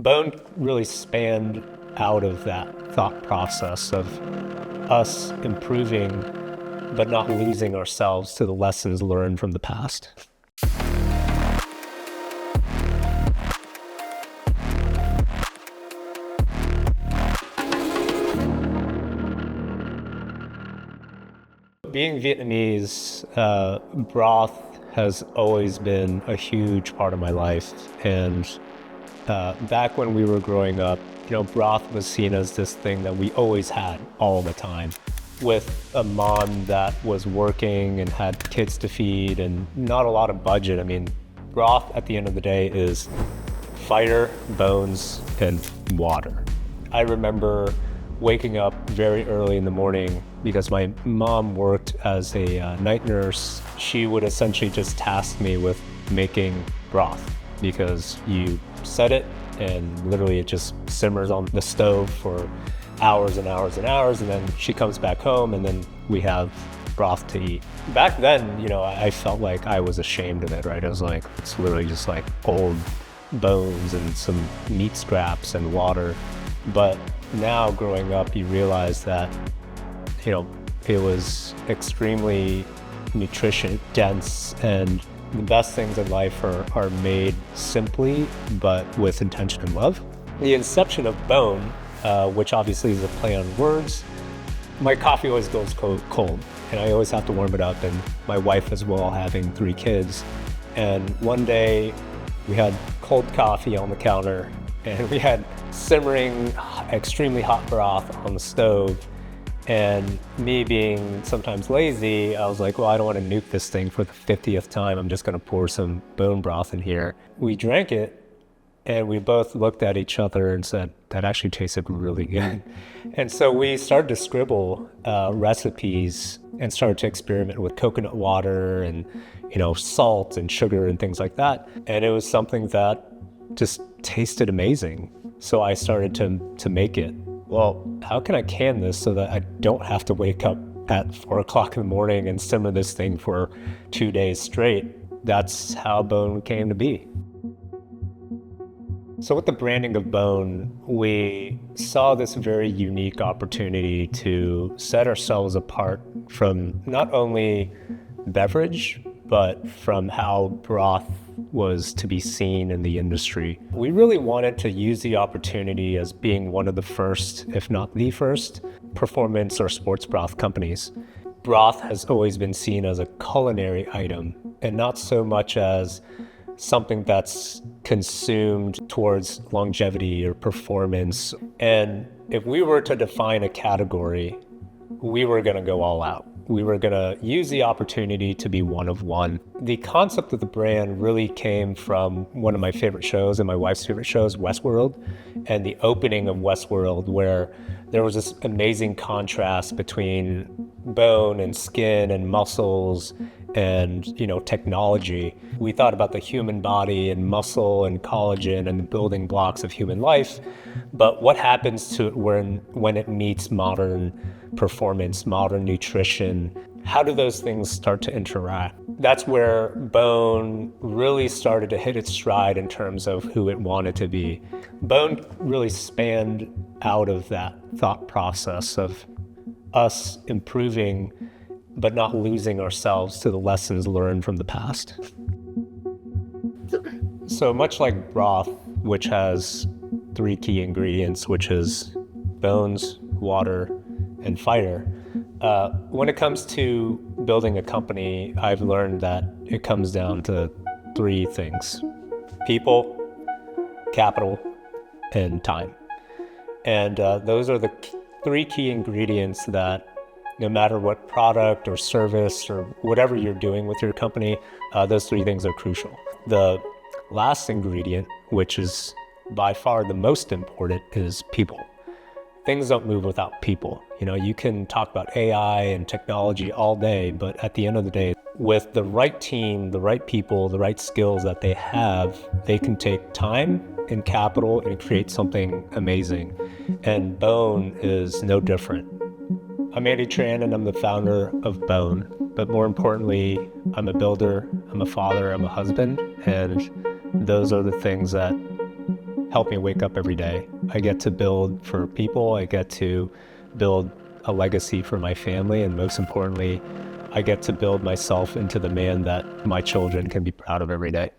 BEAUNE really spanned out of that thought process of us improving, but not losing ourselves to the lessons learned from the past. Being Vietnamese, broth has always been a huge part of my life. And back when we were growing up, broth was seen as this thing that we always had all the time. With a mom that was working and had kids to feed and not a lot of budget, broth at the end of the day is fire, bones, and water. I remember waking up very early in the morning because my mom worked as a night nurse. She would essentially just task me with making broth because you set it and literally it just simmers on the stove for hours and hours and hours, and then she comes back home and then we have broth to eat. Back then, I felt like I was ashamed of it, right? I was like, it's literally just like old bones and some meat scraps and water. But now growing up, you realize that, it was extremely nutrition dense, and the best things in life are made simply, but with intention and love. The inception of BEAUNE, which obviously is a play on words, my coffee always goes cold, and I always have to warm it up, and my wife as well, having 3 kids. And one day we had cold coffee on the counter, and we had simmering, extremely hot broth on the stove. And me being sometimes lazy, I was like, well, I don't want to nuke this thing for the 50th time. I'm just going to pour some bone broth in here. We drank it, and we both looked at each other and said, that actually tasted really good. And so we started to scribble recipes and started to experiment with coconut water and, salt and sugar and things like that. And it was something that just tasted amazing. So I started to make it. Well, how can I can this so that I don't have to wake up at 4 o'clock in the morning and simmer this thing for 2 days straight? That's how BEAUNE came to be. So with the branding of BEAUNE, we saw this very unique opportunity to set ourselves apart from not only beverage, but from how broth was to be seen in the industry. We really wanted to use the opportunity as being one of the first, if not the first, performance or sports broth companies. Broth has always been seen as a culinary item and not so much as something that's consumed towards longevity or performance. And if we were to define a category, we were going to go all out. We were going to use the opportunity to be one of one. The concept of the brand really came from one of my favorite shows and my wife's favorite shows, Westworld, and the opening of Westworld, where there was this amazing contrast between bone and skin and muscles and, technology. We thought about the human body and muscle and collagen and the building blocks of human life, but what happens to it when it meets modern performance, modern nutrition? How do those things start to interact? That's where BEAUNE really started to hit its stride in terms of who it wanted to be. BEAUNE really spanned out of that thought process of us improving, but not losing ourselves to the lessons learned from the past. So much like broth, which has 3 key ingredients, which is bones, water, and fire. When it comes to building a company, I've learned that it comes down to 3 things: people, capital, and time. And those are the 3 key ingredients that no matter what product or service or whatever you're doing with your company, those 3 things are crucial. The last ingredient, which is by far the most important, is people. Things don't move without people. You can talk about AI and technology all day, but at the end of the day, with the right team, the right people, the right skills that they have, they can take time and capital and create something amazing. And BEAUNE is no different. I'm Andy Tran, and I'm the founder of BEAUNE. But more importantly, I'm a builder, I'm a father, I'm a husband, and those are the things that help me wake up every day. I get to build for people. I get to build a legacy for my family. And most importantly, I get to build myself into the man that my children can be proud of every day.